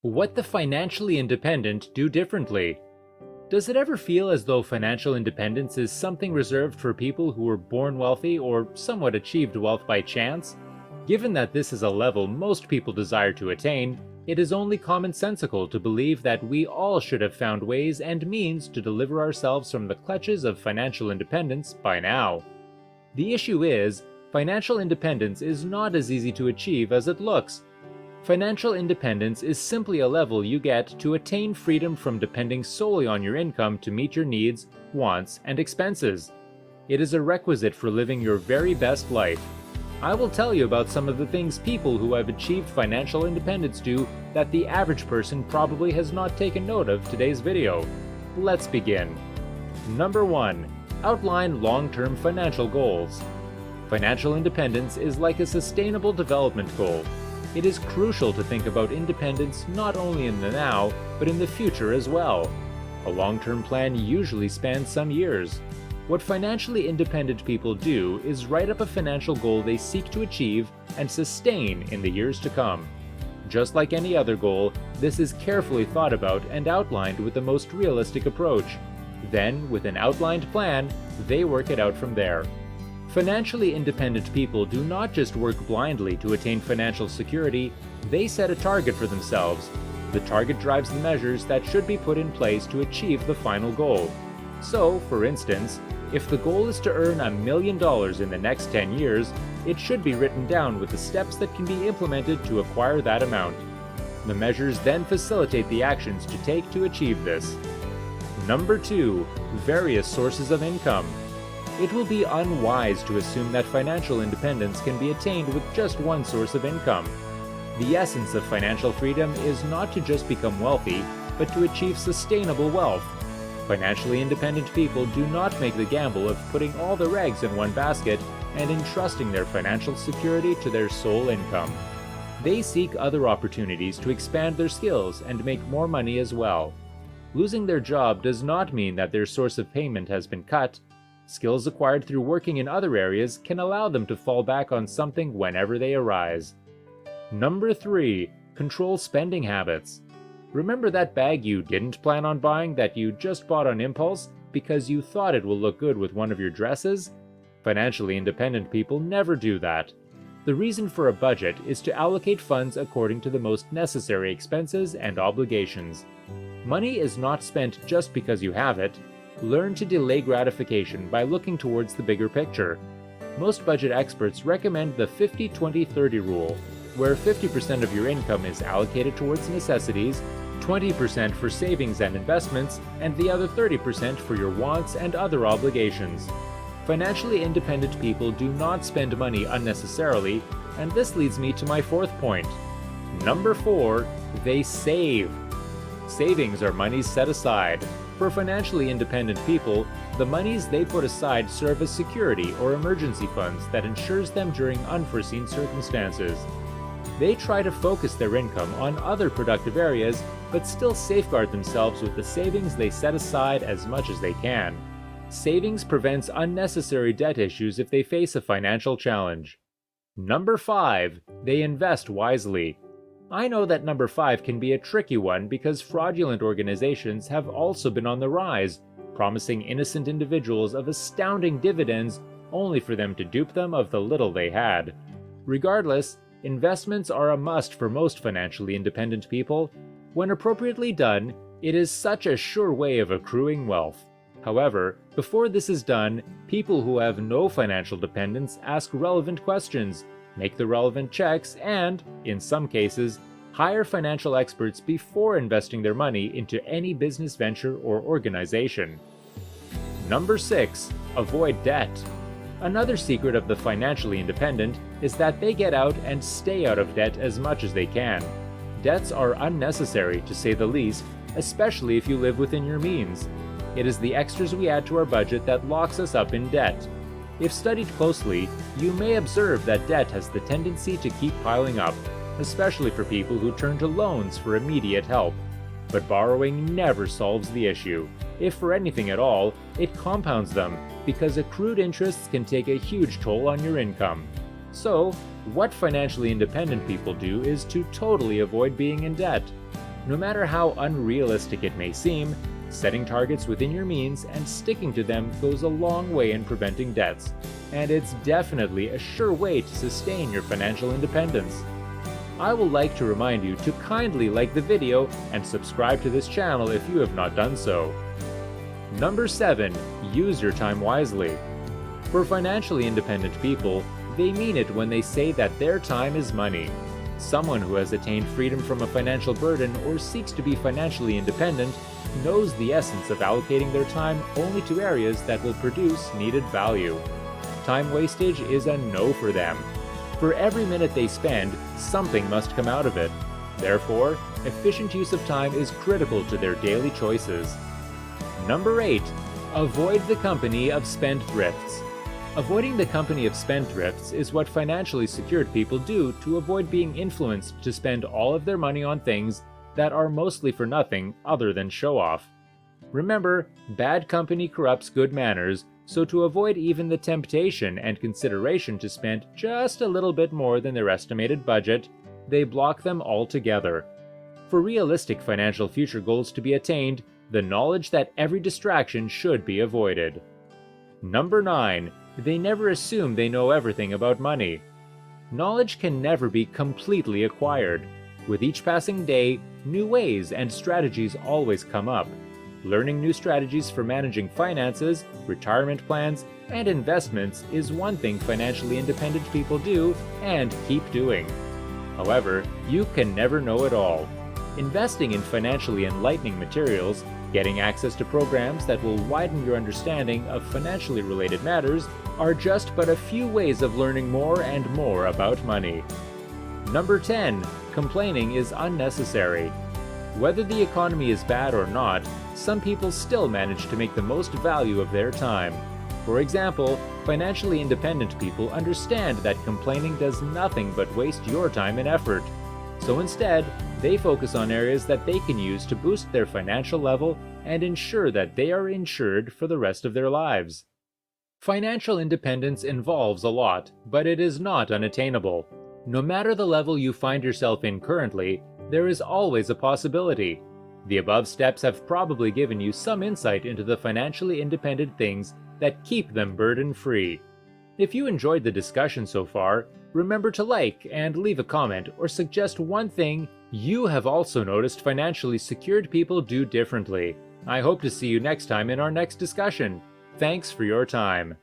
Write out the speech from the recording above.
What the financially independent do differently. Does it ever feel as though financial independence is something reserved for people who were born wealthy or somewhat achieved wealth by chance? Given that this is a level most people desire to attain, it is only commonsensical to believe that we all should have found ways and means to deliver ourselves from the clutches of financial independence by now. The issue is, financial independence is not as easy to achieve as it looks. Financial independence is simply a level you get to attain freedom from depending solely on your income to meet your needs, wants, and expenses. It is a requisite for living your very best life. I will tell you about some of the things people who have achieved financial independence do that the average person probably has not taken note of today's video. Let's begin. Number 1. Outline long-term financial goals. Financial independence is like a sustainable development goal. It is crucial to think about independence not only in the now, but in the future as well. A long-term plan usually spans some years. What financially independent people do is write up a financial goal they seek to achieve and sustain in the years to come. Just like any other goal, this is carefully thought about and outlined with the most realistic approach. Then, with an outlined plan, they work it out from there. Financially independent people do not just work blindly to attain financial security, they set a target for themselves. The target drives the measures that should be put in place to achieve the final goal. So, for instance, if the goal is to earn $1 million in the next 10 years, it should be written down with the steps that can be implemented to acquire that amount. The measures then facilitate the actions to take to achieve this. Number 2. Various sources of income. It will be unwise to assume that financial independence can be attained with just one source of income. The essence of financial freedom is not to just become wealthy, but to achieve sustainable wealth. Financially independent people do not make the gamble of putting all their eggs in one basket and entrusting their financial security to their sole income. They seek other opportunities to expand their skills and make more money as well. Losing their job does not mean that their source of payment has been cut. Skills acquired through working in other areas can allow them to fall back on something whenever they arise. Number 3. Control spending habits. Remember that bag you didn't plan on buying that you just bought on impulse because you thought it will look good with one of your dresses? Financially independent people never do that. The reason for a budget is to allocate funds according to the most necessary expenses and obligations. Money is not spent just because you have it. Learn to delay gratification by looking towards the bigger picture. Most budget experts recommend the 50-20-30 rule, where 50% of your income is allocated towards necessities, 20% for savings and investments, and the other 30% for your wants and other obligations. Financially independent people do not spend money unnecessarily, and this leads me to my 4th point. Number 4. They save. Savings are monies set aside. For financially independent people, the monies they put aside serve as security or emergency funds that ensures them during unforeseen circumstances. They try to focus their income on other productive areas, but still safeguard themselves with the savings they set aside as much as they can. Savings prevents unnecessary debt issues if they face a financial challenge. Number 5. They invest wisely. I know that number 5 can be a tricky one because fraudulent organizations have also been on the rise, promising innocent individuals of astounding dividends only for them to dupe them of the little they had. Regardless, investments are a must for most financially independent people. When appropriately done, it is such a sure way of accruing wealth. However, before this is done, people who have no financial dependence ask relevant questions, make the relevant checks, and, in some cases, hire financial experts before investing their money into any business venture or organization. Number 6. Avoid debt. Another secret of the financially independent is that they get out and stay out of debt as much as they can. Debts are unnecessary, to say the least, especially if you live within your means. It is the extras we add to our budget that locks us up in debt. If studied closely, you may observe that debt has the tendency to keep piling up, especially for people who turn to loans for immediate help. But borrowing never solves the issue. If for anything at all, it compounds them, because accrued interests can take a huge toll on your income. So, what financially independent people do is to totally avoid being in debt. No matter how unrealistic it may seem, setting targets within your means and sticking to them goes a long way in preventing debts, and it's definitely a sure way to sustain your financial independence. I would like to remind you to kindly like the video and subscribe to this channel if you have not done so. Number 7. Use your time wisely. For financially independent people, they mean it when they say that their time is money. Someone who has attained freedom from a financial burden or seeks to be financially independent knows the essence of allocating their time only to areas that will produce needed value. Time wastage is a no for them. For every minute they spend, something must come out of it. Therefore, efficient use of time is critical to their daily choices. Number 8. Avoid the company of spendthrifts. Avoiding the company of spendthrifts is what financially secured people do to avoid being influenced to spend all of their money on things that are mostly for nothing other than show-off. Remember, bad company corrupts good manners, so to avoid even the temptation and consideration to spend just a little bit more than their estimated budget, they block them altogether. For realistic financial future goals to be attained, the knowledge that every distraction should be avoided. Number 9. They never assume they know everything about money. Knowledge can never be completely acquired. With each passing day, new ways and strategies always come up. Learning new strategies for managing finances, retirement plans, and investments is one thing financially independent people do and keep doing. However, you can never know it all. Investing in financially enlightening materials, getting access to programs that will widen your understanding of financially related matters are just but a few ways of learning more and more about money. Number 10. Complaining is unnecessary. Whether the economy is bad or not, some people still manage to make the most value of their time. For example, financially independent people understand that complaining does nothing but waste your time and effort. So instead, they focus on areas that they can use to boost their financial level and ensure that they are insured for the rest of their lives. Financial independence involves a lot, but it is not unattainable. No matter the level you find yourself in currently, there is always a possibility. The above steps have probably given you some insight into the financially independent things that keep them burden-free. If you enjoyed the discussion so far, remember to like and leave a comment or suggest one thing you have also noticed financially secured people do differently. I hope to see you next time in our next discussion. Thanks for your time.